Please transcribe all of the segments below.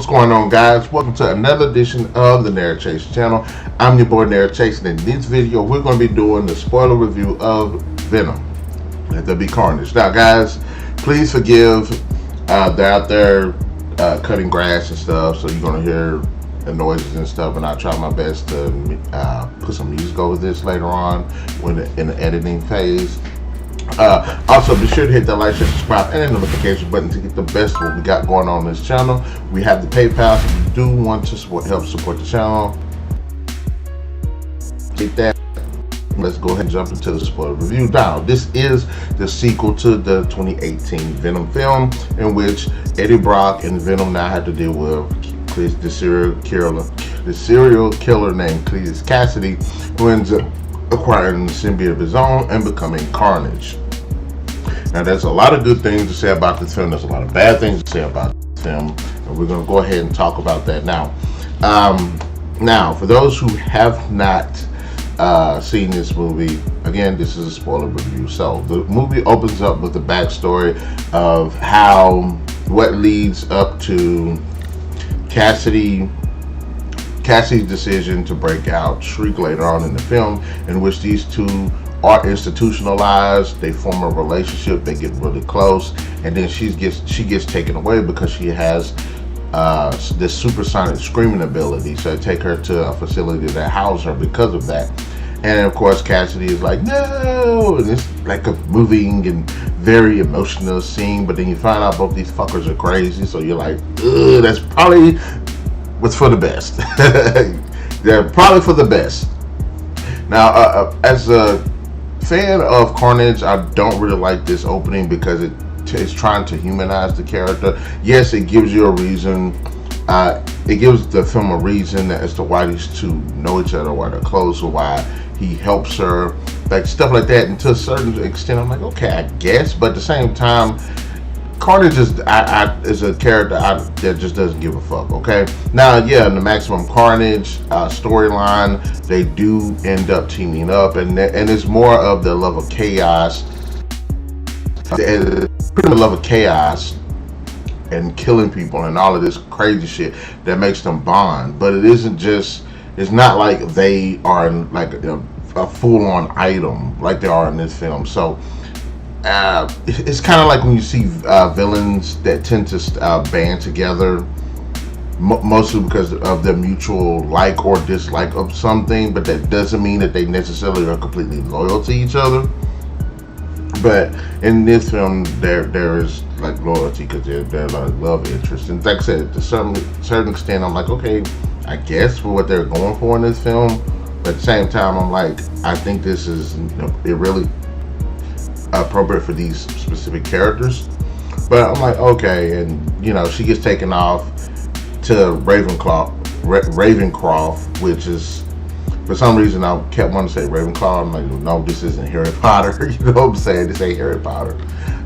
What's going on, guys? Welcome to another edition of the NarikChase channel. I'm your boy NarikChase, and in this video we're going to be doing the spoiler review of Venom, There Be Carnage. Now guys, please forgive they're out there cutting grass and stuff, so you're going to hear the noises and stuff, and I'll try my best to put some music over this later on in the editing phase. Also, be sure to hit that like, share, subscribe, and the notification button to get the best of what we got going on this channel. We have the PayPal if you do want to help support the channel. Hit that. Let's go ahead and jump into the spoiler review. Now, this is the sequel to the 2018 Venom film, in which Eddie Brock and Venom now have to deal with the serial killer named Cletus Cassidy, who ends up acquiring the symbiote of his own and becoming Carnage. Now, there's a lot of good things to say about this film. There's a lot of bad things to say about this film, and we're going to go ahead and talk about that now. Now, for those who have not seen this movie, again, this is a spoiler review. So the movie opens up with the backstory of what leads up to Cassidy's decision to break out Shriek later on in the film, in which these two are institutionalized. They form a relationship, they get really close, and then she gets taken away because she has this supersonic screaming ability. So they take her to a facility that houses her because of that. And of course Cassidy is like, no, and it's like a moving and very emotional scene, but then you find out both these fuckers are crazy, so you're like, ugh, that's probably what's for the best. They're probably for the best. Now, as a fan of Carnage, I don't really like this opening because it's trying to humanize the character. Yes, it gives you a reason. It gives the film a reason as to why these two know each other, why they're close, or why he helps her, like stuff like that. And to a certain extent, I'm like, okay, I guess. But at the same time, Carnage is a character that just doesn't give a fuck. Okay, now, yeah, in the Maximum Carnage storyline, they do end up teaming up, and it's more of the love of chaos, and killing people and all of this crazy shit that makes them bond. But it isn't just. It's not like they are like a full-on item like they are in this film. So it's kind of like when you see villains that tend to band together, mostly because of their mutual like or dislike of something, but that doesn't mean that they necessarily are completely loyal to each other. But in this film, there is like loyalty because they're like love interests. And like I said, to a certain extent, I'm like, okay, I guess for what they're going for in this film. But at the same time, I'm like, I think this is really appropriate for these specific characters. But I'm like, okay, and she gets taken off to Ravencroft, which is, for some reason, I kept wanting to say Ravenclaw. I'm like, no, this isn't Harry Potter. You know what I'm saying? This ain't Harry Potter.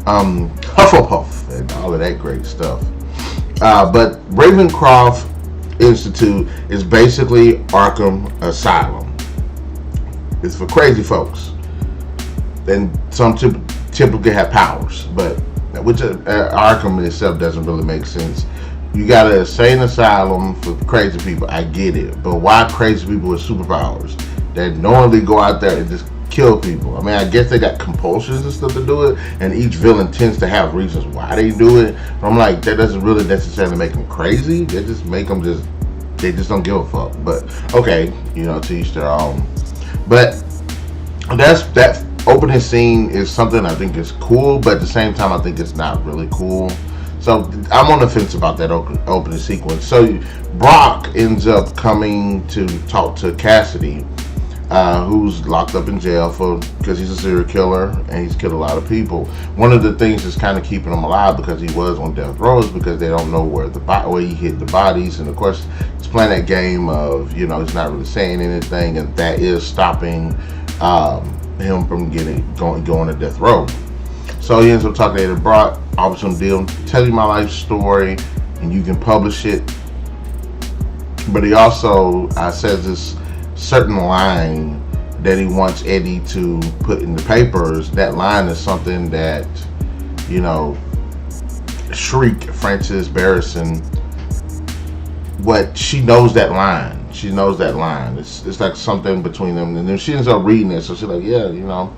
Hufflepuff and all of that great stuff. But Ravencroft Institute is basically Arkham Asylum. It's for crazy folks. And some typically have powers, but which Arkham in itself doesn't really make sense. You got an insane asylum for crazy people, I get it, but why crazy people with superpowers that normally go out there and just kill people? I mean, I guess they got compulsions and stuff to do it, and each villain tends to have reasons why they do it. But I'm like, that doesn't really necessarily make them crazy. They just make them they just don't give a fuck. But okay, to each their own. But that opening scene is something I think is cool, but at the same time, I think it's not really cool. So I'm on the fence about that opening sequence. So Brock ends up coming to talk to Cassidy, who's locked up in jail because he's a serial killer and he's killed a lot of people. One of the things that's kind of keeping him alive, because he was on death row, is because they don't know where he hid the bodies. And of course, he's playing that game of, he's not really saying anything, and that is stopping him from going to death row. So he ends up talking to Eddie Brock, offers him a deal, tell you my life story, and you can publish it. But he also says this certain line that he wants Eddie to put in the papers. That line is something that, Shriek, Francis Barrison, what she knows that line. She knows that line. It's like something between them, and then she ends up reading it. So she's like, yeah, you know,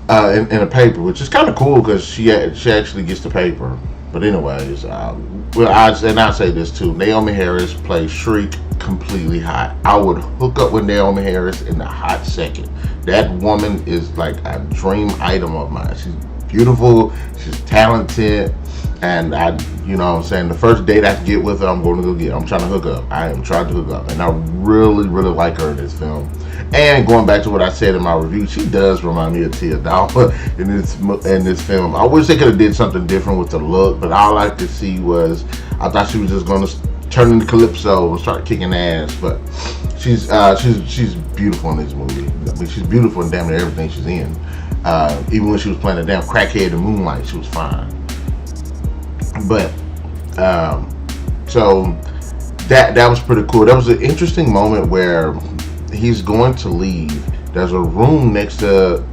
in a paper, which is kind of cool because she actually gets the paper. But anyways, well, I'll say this too. Naomi Harris plays Shriek completely hot. I would hook up with Naomi Harris in a hot second. That woman is like a dream item of mine. She's beautiful. She's talented. And you know what I'm saying, the first date I can get with her, I'm going to go get her. I'm trying to hook up. I am trying to hook up. And I really, really like her in this film. And going back to what I said in my review, she does remind me of Tia Dalma in this film. I wish they could have did something different with the look, but all I could see was, I thought she was just going to turn into Calypso and start kicking ass. But she's beautiful in this movie. I mean, she's beautiful in damn near everything she's in. Even when she was playing a damn crackhead in Moonlight, she was fine. But so that was pretty cool. That was an interesting moment where he's going to leave. There's a room next to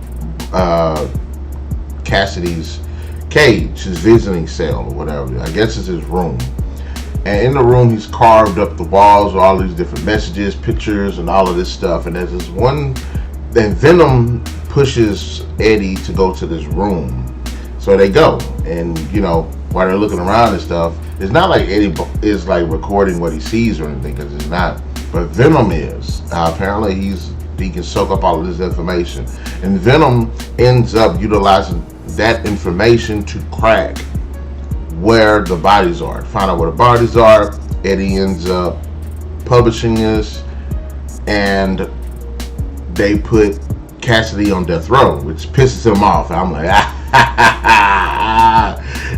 Cassidy's cage, his visiting cell or whatever. I guess it's his room. And in the room, he's carved up the walls with all these different messages, pictures, and all of this stuff. And there's this one. Then Venom pushes Eddie to go to this room. So they go, and you know, while they're looking around and stuff, it's not like Eddie is like recording what he sees or anything, because it's not. But Venom is. Apparently he can soak up all of this information. And Venom ends up utilizing that information to crack where the bodies are. Find out where the bodies are. Eddie ends up publishing this, and they put Cassidy on death row, which pisses him off. I'm like,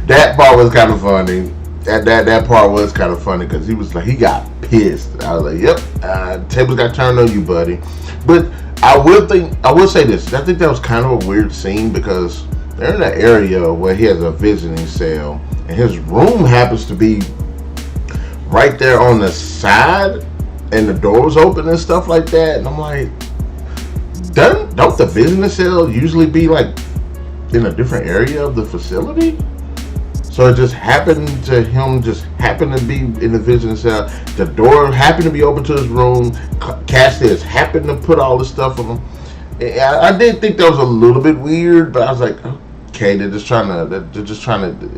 that part was kind of funny. That part was kind of funny because he was like, he got pissed. I was like, yep, tables got turned on you, buddy. But I will say this. I think that was kind of a weird scene because they're in an area where he has a visiting cell, and his room happens to be right there on the side, and the door was open and stuff like that. And I'm like, don't the visiting cell usually be like in a different area of the facility? So it just happened to him, just happened to be in the visiting cell. The door happened to be open to his room. Cassidy happened to put all this stuff on him. I did think that was a little bit weird, but I was like, okay, they're just trying to.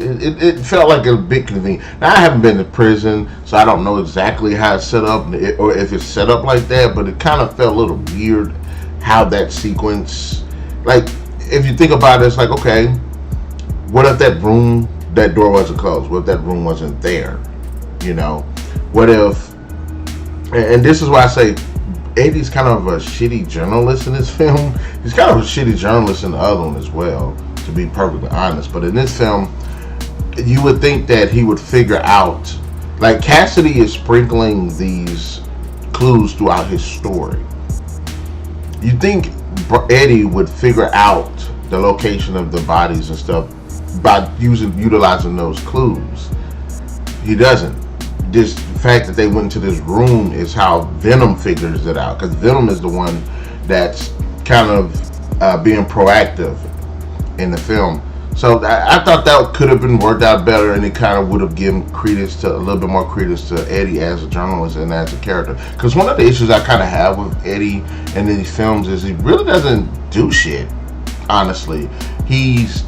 It felt like a bit convenient. Now I haven't been to prison, so I don't know exactly how it's set up or if it's set up like that. But it kind of felt a little weird how that sequence. Like if you think about it, it's like, okay, what if that door wasn't closed? What if that room wasn't there? You know, what if? And this is why I say Eddie's kind of a shitty journalist in this film. He's kind of a shitty journalist in the other one as well, to be perfectly honest. But in this film, you would think that he would figure out, like Cassidy is sprinkling these clues throughout his story. You think Eddie would figure out the location of the bodies and stuff by utilizing those clues. He doesn't. This fact that they went into this room is how Venom figures it out, because Venom is the one that's kind of being proactive in the film. So I thought that could have been worked out better, and it kind of would have given a little bit more credence to Eddie as a journalist and as a character. Because one of the issues I kind of have with Eddie in these films is he really doesn't do shit. Honestly, he's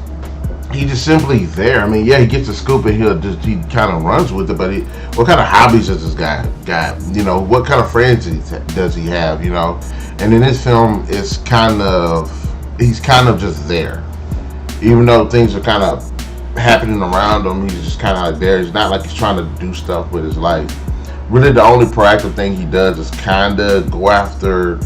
just simply there. I mean, yeah, he gets a scoop and he kind of runs with it. But what kind of hobbies does this guy got? You know, what kind of friends does he have? You know, and in this film, he's kind of just there. Even though things are kind of happening around him, he's just kind of like there. It's not like he's trying to do stuff with his life. Really, the only proactive thing he does is kind of go after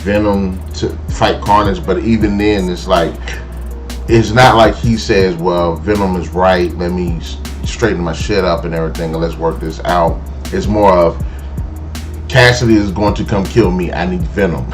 Venom to fight Carnage. But even then, it's not like he says, well, Venom is right, let me straighten my shit up and everything, and let's work this out. It's more of, Cassidy is going to come kill me, I need Venom.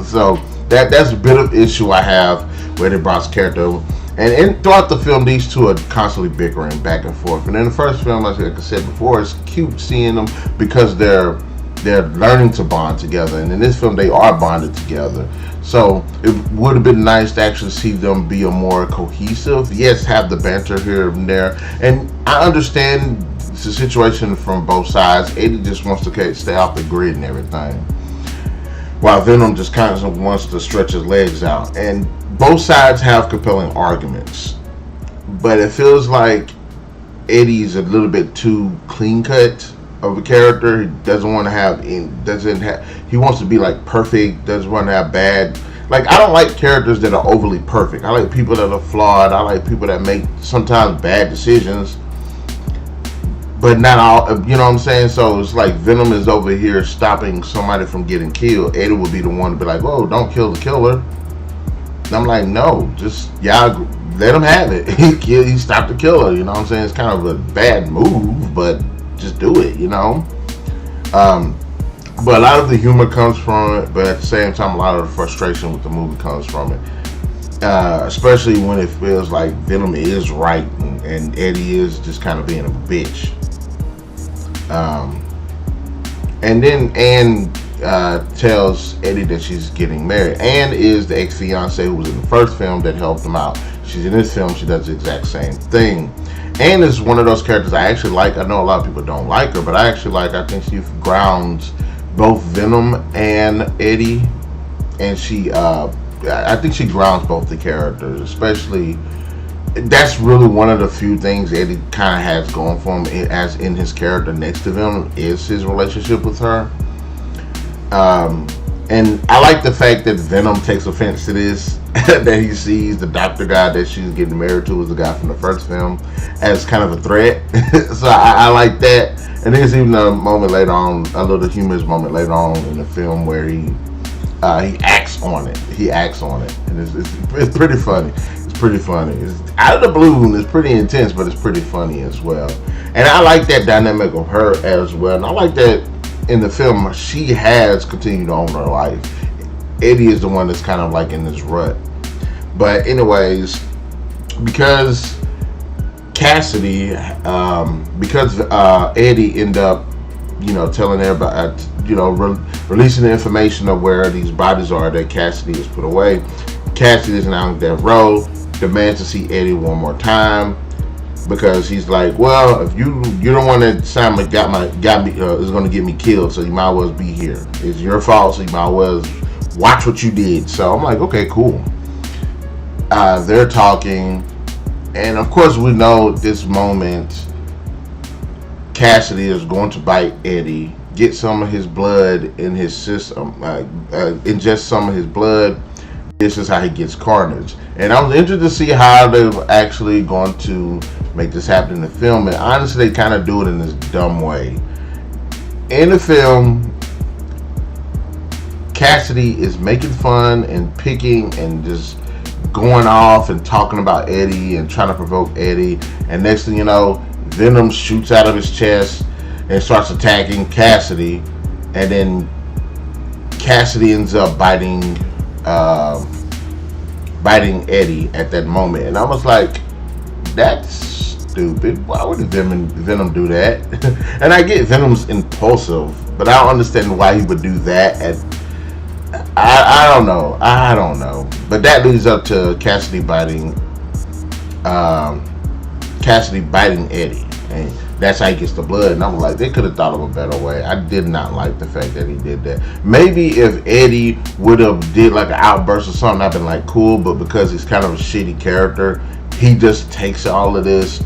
So that's a bit of issue I have with Eddie Brock's character. And throughout the film, these two are constantly bickering back and forth. And in the first film, like I said before, it's cute seeing them because they're learning to bond together. And in this film, they are bonded together. So it would have been nice to actually see them be a more cohesive. Yes, have the banter here and there. And I understand it's a situation from both sides. Eddie just wants to stay off the grid and everything, while Venom just kind of wants to stretch his legs out. And both sides have compelling arguments, but it feels like Eddie's a little bit too clean cut of a character. He doesn't want to have, he wants to be like perfect, doesn't want to have bad, like, I don't like characters that are overly perfect. I like people that are flawed. I like people that make sometimes bad decisions, but not all, you know what I'm saying? So it's like Venom is over here stopping somebody from getting killed. Eddie would be the one to be like, whoa, don't kill the killer. And I'm like, no, just, y'all let him have it. He stopped the killer, you know what I'm saying? It's kind of a bad move, but just do it, you know? But a lot of the humor comes from it, but at the same time, a lot of the frustration with the movie comes from it. Especially when it feels like Venom is right and Eddie is just kind of being a bitch. And then Anne tells Eddie that she's getting married. Anne is the ex-fiance who was in the first film that helped him out. She's in this film, she does the exact same thing. Anne is one of those characters I actually like. I know a lot of people don't like her, but I actually like, I think she grounds both Venom and Eddie. And she, I think she grounds both the characters, especially, that's really one of the few things Eddie kind of has going for him as in his character next to Venom is his relationship with her. And I like the fact that Venom takes offense to this, that he sees the doctor guy that she's getting married to was the guy from the first film as kind of a threat. So I like that. And there's even a moment later on, a little humorous moment later on in the film where he acts on it. He acts on it, and it's pretty funny. It's pretty funny. It's out of the blue and it's pretty intense, but it's pretty funny as well. And I like that dynamic of her as well. And I like that in the film she has continued on her life. Eddie is the one that's kind of like in this rut. But anyways, because Cassidy, because Eddie ended up, you know, telling everybody, you know, releasing the information of where these bodies are that Cassidy is put away. Cassidy is now on death row, demands to see Eddie one more time because he's like, well, if you don't want to sign me, got me is going to get me killed, so you might as well be here. It's your fault, so you might as well watch what you did. So I'm like, okay, cool. They're talking, and of course we know at this moment Cassidy is going to bite Eddie, get some of his blood in his system, ingest some of his blood. This is how he gets Carnage. And I was interested to see how they're actually going to make this happen in the film. And honestly, they kind of do it in this dumb way. In the film, Cassidy is making fun and picking and just going off and talking about Eddie and trying to provoke Eddie. And next thing you know, Venom shoots out of his chest and starts attacking Cassidy. And then Cassidy ends up biting Eddie at that moment. And I was like, that's stupid. Why would Venom do that? And I get Venom's impulsive, but I don't understand why he would do that. I don't know. But that leads up to Cassidy biting Eddie, and that's how he gets the blood. And I'm like, they could have thought of a better way. I did not like the fact that he did that. Maybe if Eddie would have did like an outburst or something, I'd been like, cool. But because he's kind of a shitty character, he just takes all of this.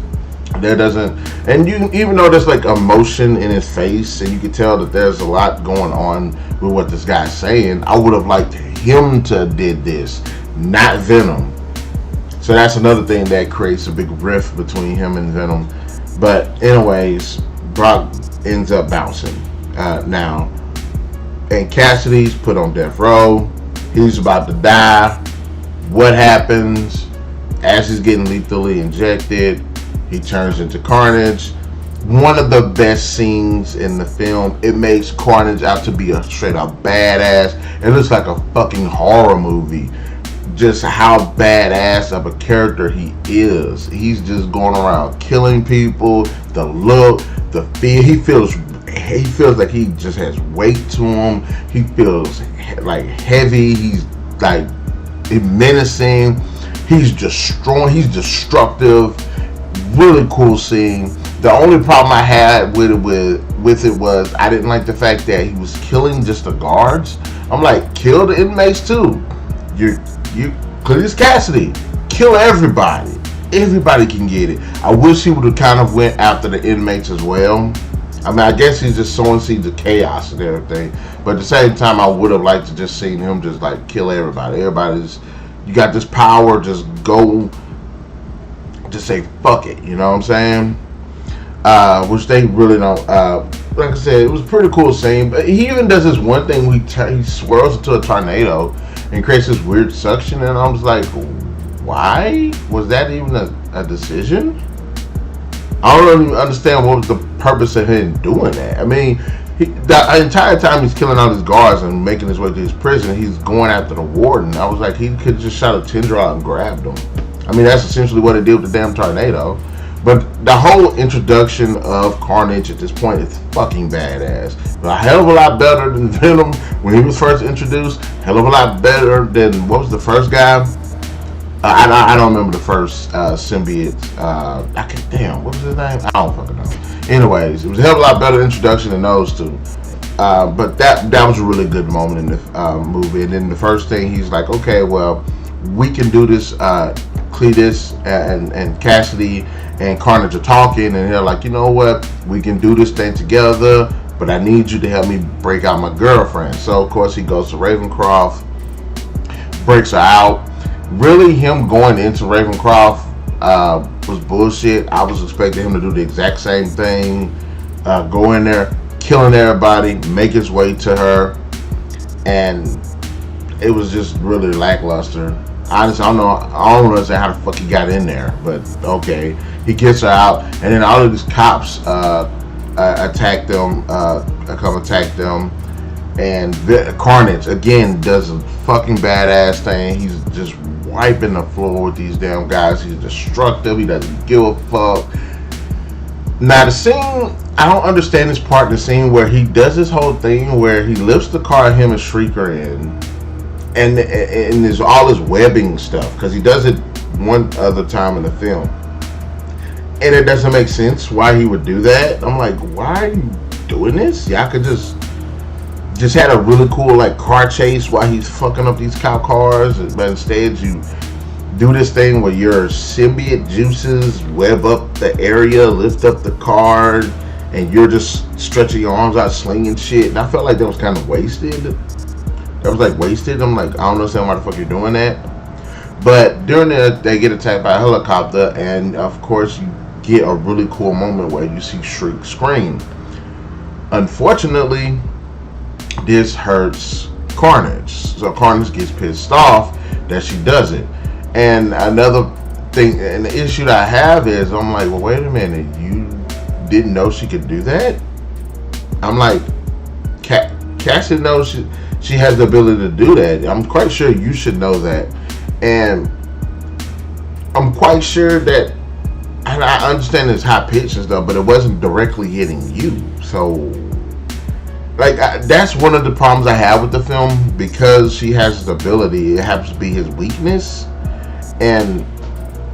There doesn't, and you even though there's like emotion in his face, and you can tell that there's a lot going on with what this guy's saying. I would have liked him to did this, not Venom. So that's another thing that creates a big rift between him and Venom. But anyways, Brock ends up bouncing now, and Cassidy's put on death row. He's about to die. What happens? As he's getting lethally injected, he turns into Carnage. One of the best scenes in the film. It makes Carnage out to be a straight up badass. It looks like a fucking horror movie. Just how badass of a character he is. He's just going around killing people. The look, the feel. He feels like he just has weight to him. He feels like heavy. He's like menacing. He's destroying. He's destructive. Really cool scene. The only problem I had with it was I didn't like the fact that he was killing just the guards. I'm like, kill the inmates too. You Cletus Cassidy, kill everybody. Everybody can get it. I wish he would have kind of went after the inmates as well. I mean, I guess he's just sowing seeds of chaos and everything. But at the same time, I would have liked to just seen him just like kill everybody. Everybody's, you got this power, just go, just say fuck it. You know what I'm saying? Which they really don't. Like I said, it was a pretty cool scene. But he even does this one thing where he swirls into a tornado and creates this weird suction. And I was like, why was that even a decision? I don't really understand what was the purpose of him doing that. I mean, the entire time he's killing all his guards and making his way to his prison, he's going after the warden. I was like, he could just shot a tendril out and grabbed him. I mean, that's essentially what it did with the damn tornado. But the whole introduction of Carnage at this point is fucking badass. A hell of a lot better than Venom when he was first introduced. Hell of a lot better than, what was the first guy? I don't remember the first symbiote. What was his name? I don't fucking know. Anyways, it was a hell of a lot better introduction than those two. But that was a really good moment in the movie. And then the first thing, he's like, okay, well, we can do this. Cletus and Cassidy and Carnage are talking, and they're like, you know what? We can do this thing together, but I need you to help me break out my girlfriend. So, of course, he goes to Ravencroft, breaks her out. Really, him going into Ravencroft was bullshit. I was expecting him to do the exact same thing. Go in there, killing everybody, make his way to her. And it was just really lackluster. Honestly, I don't understand how the fuck he got in there. But, okay. He gets her out. And then all of these cops attack them. Come attack them. And Carnage, again, does a fucking badass thing. He's just wiping the floor with these damn guys. He's destructive. He doesn't give a fuck. Now the scene, I don't understand this part in the scene where he does this whole thing where he lifts the car him and Shrieker in, and there's all this webbing stuff, because he does it one other time in the film, and it doesn't make sense why he would do that. I'm like, why are you doing this? Y'all could just had a really cool like car chase while he's fucking up these cop cars, but instead you do this thing where your symbiote juices web up the area, lift up the car, and you're just stretching your arms out, slinging shit. And I felt like that was kind of wasted. I'm like, I don't understand why the fuck you're doing that. But during that, they get attacked by a helicopter, and of course you get a really cool moment where you see Shriek scream. Unfortunately, this hurts Carnage, so Carnage gets pissed off that she does it. And another thing, and the issue that I have is, I'm like, well, wait a minute, you didn't know she could do that? I'm like, Cassie knows she has the ability to do that. I'm quite sure you should know that. And I'm quite sure that, and I understand it's high pitch and stuff, but it wasn't directly hitting you. So like, that's one of the problems I have with the film, because she has this ability. It happens to be his weakness. And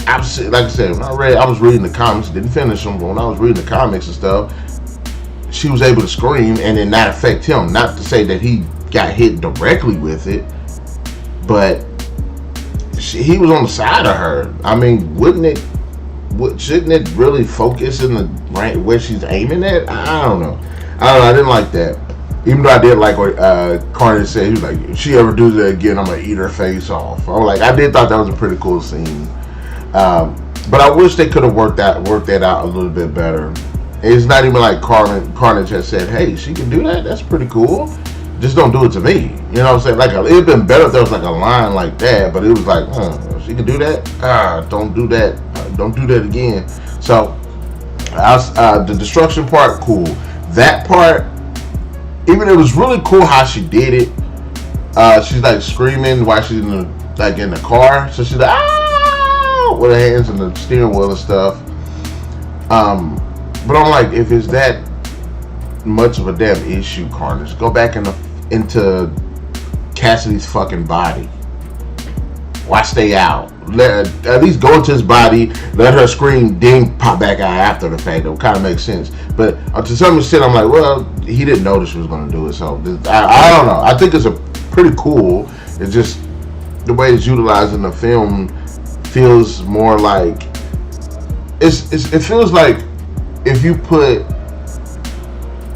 like I said, when I was reading the comics, didn't finish them, but when I was reading the comics and stuff, she was able to scream and then not affect him. Not to say that he got hit directly with it, but he was on the side of her. I mean, shouldn't it really focus in the right where she's aiming at? I don't know. I didn't like that. Even though I did like what Carnage said, he was like, if she ever does that again, I'm gonna eat her face off. I did thought that was a pretty cool scene. But I wish they could have worked that out a little bit better. It's not even like Carnage has said, hey, she can do that? That's pretty cool. Just don't do it to me. You know what I'm saying? Like, it'd have been better if there was like a line like that, but it was like, she can do that? Don't do that. Don't do that again. So, the destruction part, cool. That part, even it was really cool how she did it. She's like screaming while she's in the car. So she's like, ah, with her hands on the steering wheel and stuff. But I'm like, if it's that much of a damn issue, Carnage, go back into Cassidy's fucking body. Why stay out? At least go into his body, let her scream, then pop back out after the fact. It kind of makes sense. But to some extent, I'm like, well, he didn't know she was going to do it. So I don't know. I think it's a pretty cool. It's just the way it's utilized in the film feels more like it feels like if you put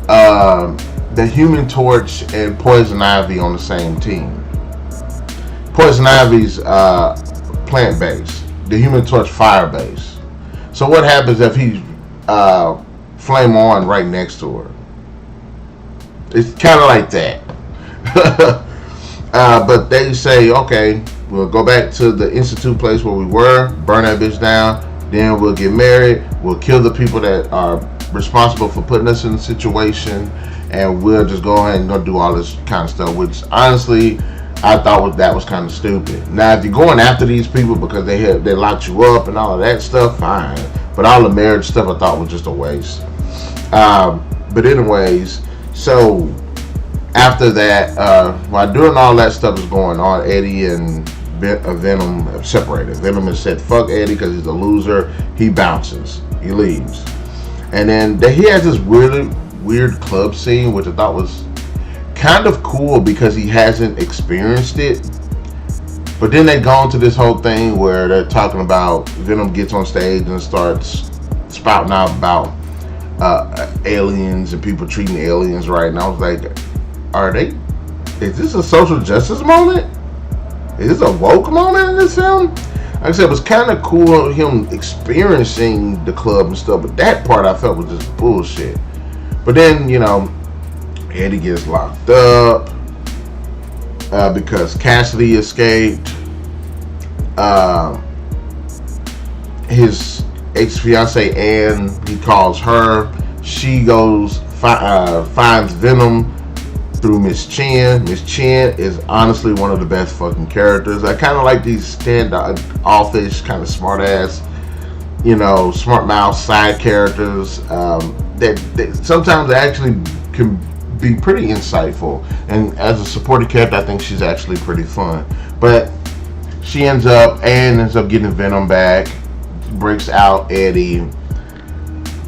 the Human Torch and Poison Ivy on the same team. Poison Ivy's plant-based. The Human Torch fire-based. So what happens if he's flame on right next to her? It's kind of like that. But they say, okay, we'll go back to the Institute place where we were, burn that bitch down, then we'll get married, we'll kill the people that are responsible for putting us in the situation, and we'll just go ahead and go do all this kind of stuff, which honestly I thought that was kind of stupid. Now if you're going after these people because they locked you up and all of that stuff, fine, but all the marriage stuff I thought was just a waste. But anyways, so after that, while doing all that stuff is going on, Eddie and Venom have separated. Venom has said fuck Eddie because he's a loser. He bounces, he leaves, and then he has this weird club scene which I thought was kind of cool because he hasn't experienced it. But then they go into this whole thing where they're talking about Venom gets on stage and starts spouting out about aliens and people treating aliens right. And I was like, is this a social justice moment? Is this a woke moment in this film? Like I said, it was kind of cool him experiencing the club and stuff, but that part I felt was just bullshit. But then, Eddie gets locked up because Cassidy escaped. His ex-fiancée Anne, he calls her. She goes finds Venom through Miss Chen. Miss Chen is honestly one of the best fucking characters. I kind of like these stand-offish, kind of smart-ass, smart mouth side characters that sometimes actually can be pretty insightful. And as a supporting character, I think she's actually pretty fun. But Anne ends up getting Venom back, breaks out Eddie.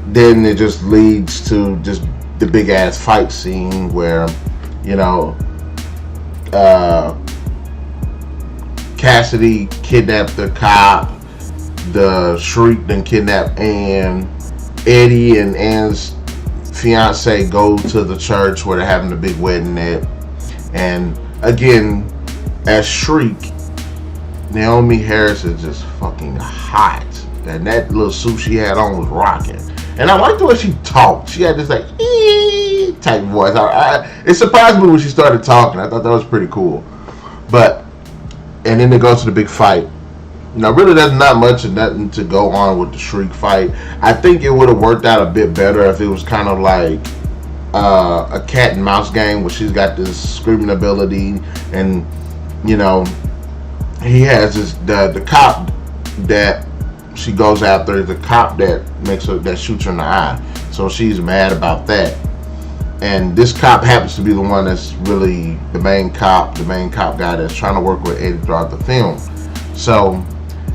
Then it just leads to just the big ass fight scene where, Cassidy kidnapped the cop, the Shriek then kidnapped Anne. Eddie and Anne's fiance go to the church where they're having a big wedding at. And again, as Shriek, Naomi Harris is just fucking hot. And that little suit she had on was rocking. And I liked the way she talked. She had this like ee type voice. It surprised me when she started talking. I thought that was pretty cool. And then they go to the big fight. Really there's not much and nothing to go on with the Shriek fight. I think it would have worked out a bit better if it was kind of like a cat and mouse game where she's got this screaming ability and, he has the cop that she goes after is the cop that shoots her in the eye. So she's mad about that. And this cop happens to be the one that's really the main cop guy that's trying to work with Eddie throughout the film. So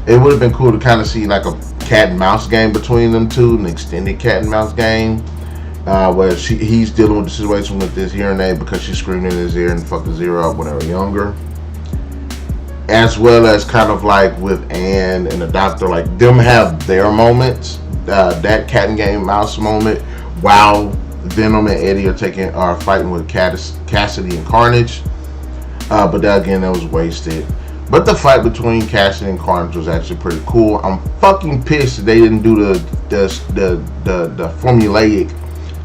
it would have been cool to kind of see like a cat and mouse game between them two, an extended cat and mouse game, where he's dealing with the situation with this hearing aid because she's screaming in his ear and fucked his ear up when they were younger. As well as kind of like with Anne and the doctor, like them have their moments, that cat and game mouse moment, while Venom and Eddie are fighting with Cassidy and Carnage. But that, again, that was wasted. But the fight between Cassidy and Carnage was actually pretty cool. I'm fucking pissed that they didn't do the formulaic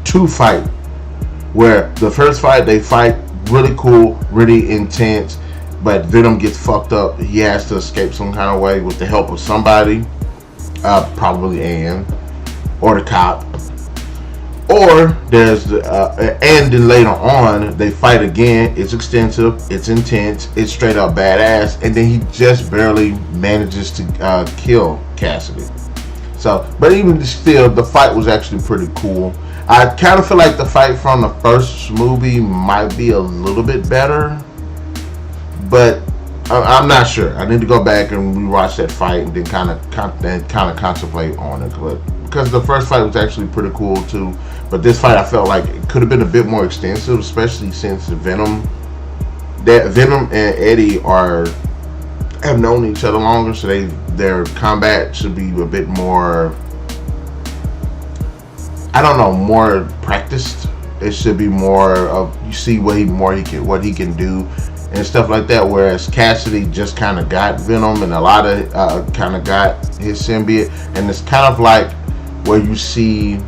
2 fight, where the first fight they fight really cool, really intense. But Venom gets fucked up. He has to escape some kind of way with the help of somebody, probably Anne, or the cop. Or there's and then later on they fight again. It's extensive, it's intense, it's straight up badass, and then he just barely manages to kill Cassidy. So, but even still, the fight was actually pretty cool. I kind of feel like the fight from the first movie might be a little bit better. But I'm not sure. I need to go back and rewatch that fight and then kind of contemplate on it. But because the first fight was actually pretty cool too, but this fight I felt like it could have been a bit more extensive, especially since Venom and Eddie have known each other longer, so their combat should be a bit more, I don't know, more practiced. It should be more of, you see what he can do and stuff like that. Whereas Cassidy just kind of got Venom and a lot of kind of got his symbiote, and it's kind of like where you see,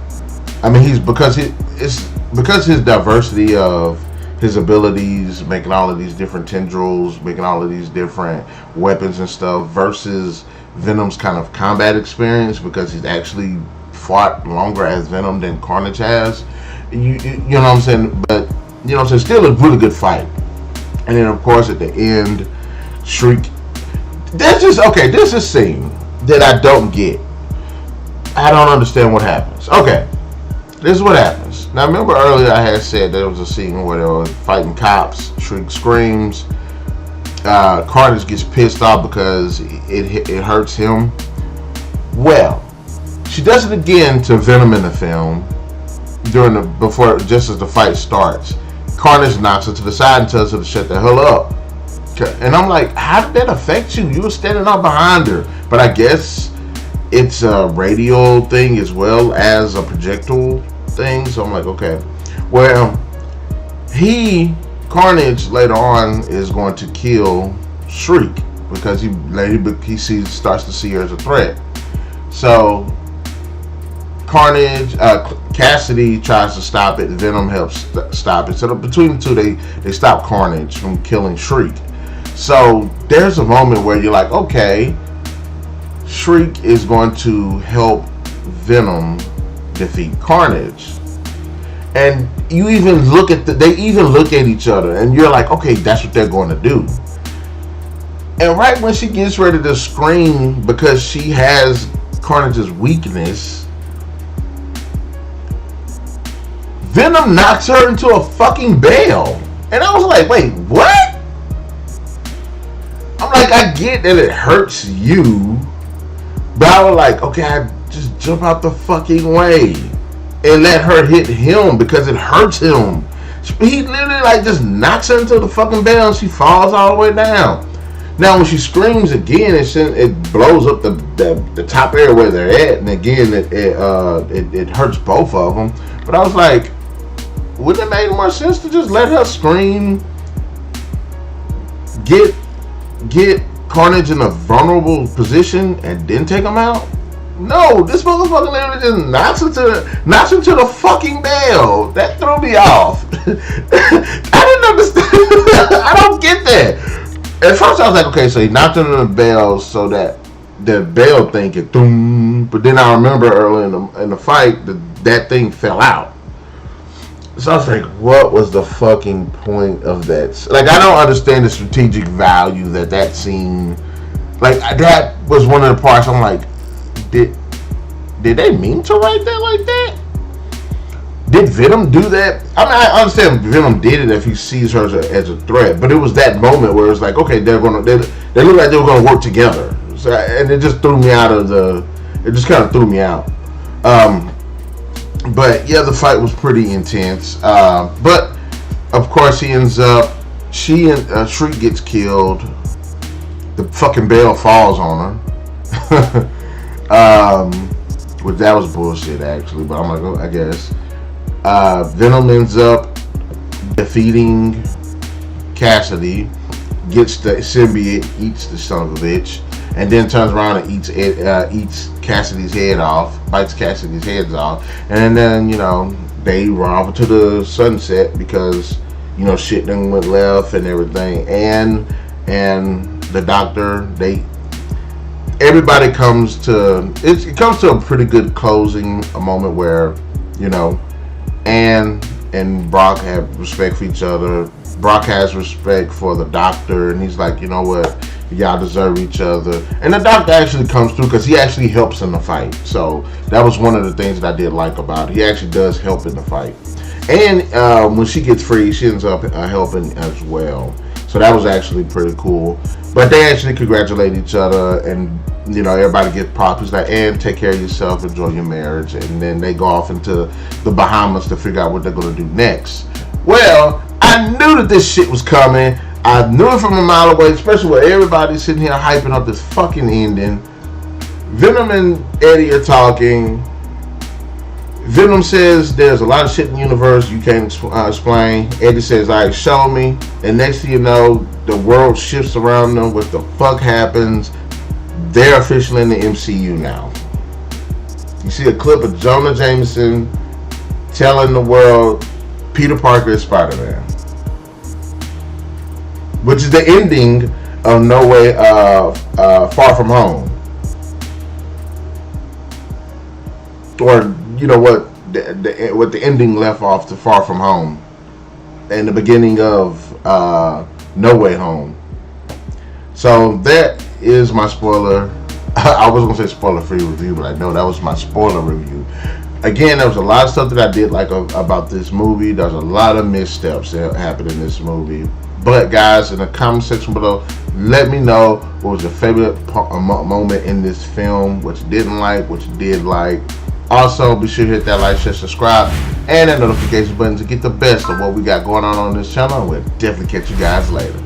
I mean, because his diversity of his abilities, making all of these different tendrils, making all of these different weapons and stuff, versus Venom's kind of combat experience, because he's actually fought longer as Venom than Carnage has. You know what I'm saying? But you know what I'm saying, still a really good fight. And then of course at the end, Shriek. There's a scene that I don't get. I don't understand what happens. Okay, this is what happens. Now remember earlier I had said there was a scene where they were fighting cops. Shriek screams. Carnage gets pissed off because it hurts him. Well, she does it again to Venom in the film just as the fight starts. Carnage knocks her to the side and tells her to shut the hell up. And I'm like, how did that affect you? You were standing up behind her. But I guess it's a radio thing as well as a projectile thing. So I'm like, okay. Well, Carnage later on is going to kill Shriek because he starts to see her as a threat. So Cassidy tries to stop it. Venom helps stop it. So between the two, they stop Carnage from killing Shriek. So there's a moment where you're like, okay, Shriek is going to help Venom defeat Carnage. And you even they even look at each other, and you're like, okay, that's what they're going to do. And right when she gets ready to scream because she has Carnage's weakness, Venom knocks her into a fucking bell. And I was like, wait, what? I'm like, I get that it hurts you, but I was like, okay, I just jump out the fucking way and let her hit him because it hurts him. He literally like just knocks her into the fucking bell and she falls all the way down. Now when she screams again, it blows up the top area where they're at, and again it hurts both of them. But I was like, wouldn't it make more sense to just let her scream, get Carnage in a vulnerable position, and then take him out? No, this motherfucker literally just knocks into the fucking bell. That threw me off. I didn't understand. I don't get that. At first I was like, okay, so he knocked into the bell so that the bell thing could boom. But then I remember early in the fight that thing fell out. So I was like, what was the fucking point of that? Like, I don't understand the strategic value that scene. Like, that was one of the parts I'm like, did they mean to write that like that? Did Venom do that? I mean, I understand Venom did it if he sees her as a threat, but it was that moment where it's like, okay, they look like they were gonna work together. So, and it just threw me out of it just kind of threw me out. But yeah, the fight was pretty intense. But of course he ends up, Shriek gets killed. The fucking bell falls on her. Which that was bullshit actually, but I'm like, oh, I guess. Venom ends up defeating Cassidy, gets the symbiote, eats the son of a bitch, and then turns around and eats Cassidy's head off, bites Cassidy's heads off, and then, you know, they run off into the sunset because, you know, shit done went left and everything, and the doctor, everybody comes to, it comes to a pretty good closing, a moment where, you know, Ann and Brock have respect for each other. Brock has respect for the doctor, and he's like, you know what, y'all deserve each other. And the doctor actually comes through because he actually helps in the fight. So that was one of the things that I did like about it. He actually does help in the fight. And when she gets free, she ends up helping as well. So that was actually pretty cool. But they actually congratulate each other, and you know, everybody gets props. It's like, and take care of yourself, enjoy your marriage, and then they go off into the Bahamas to figure out what they're gonna do next. Well, I knew that this shit was coming. I knew it from a mile away, especially with everybody sitting here hyping up this fucking ending. Venom and Eddie are talking. Venom says there's a lot of shit in the universe you can't explain. Eddie says, all right, show me. And next thing you know, the world shifts around them. What the fuck happens? They're officially in the MCU now. You see a clip of Jonah Jameson telling the world Peter Parker is Spider-Man, which is the ending of No Way Far From Home. Or you know what the ending left off to Far From Home, and the beginning of No Way Home. So that is my spoiler. I was gonna say spoiler-free review, but I know that was my spoiler review. Again, there was a lot of stuff that I did like about this movie. There's a lot of missteps that happened in this movie. But guys, in the comment section below, let me know what was your favorite moment in this film, what you didn't like, what you did like. Also, be sure to hit that like, share, subscribe, and that notification button to get the best of what we got going on this channel. We'll definitely catch you guys later.